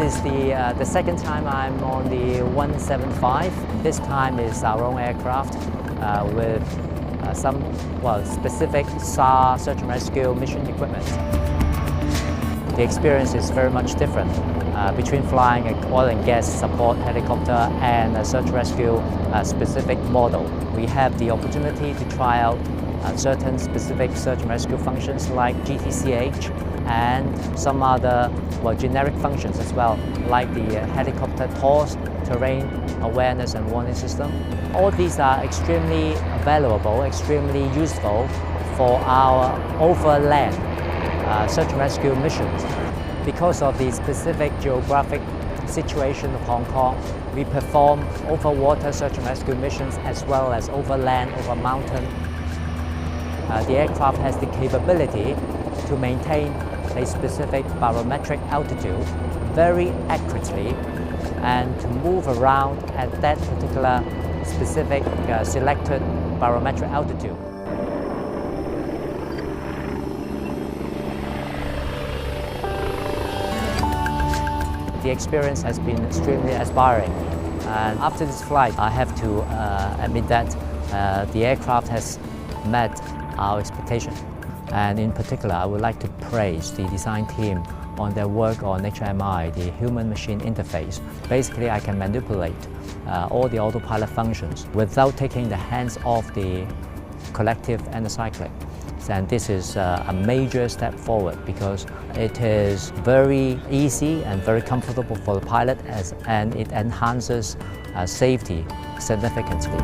is the second time I'm on the 175. This time is our own aircraft with some specific SAR search and rescue mission equipment. The experience is very much different between flying an oil and gas support helicopter and a search rescue specific model. We have the opportunity to try out certain specific search and rescue functions like GTCH and some other generic functions as well, like the helicopter TORS, terrain awareness and warning system. All these are extremely valuable, extremely useful for our overland search and rescue missions. Because of the specific geographic situation of Hong Kong, we perform over water search and rescue missions as well as over land, over mountain. The aircraft has the capability to maintain a specific barometric altitude very accurately and to move around at that particular specific selected barometric altitude. The experience has been extremely inspiring, and after this flight I have to admit that the aircraft has met our expectation. And in particular, I would like to praise the design team on their work on HMI, the human-machine interface. Basically, I can manipulate all the autopilot functions without taking the hands off the collective anticyclic. And this is a major step forward because it is very easy and very comfortable for the pilot and it enhances safety significantly.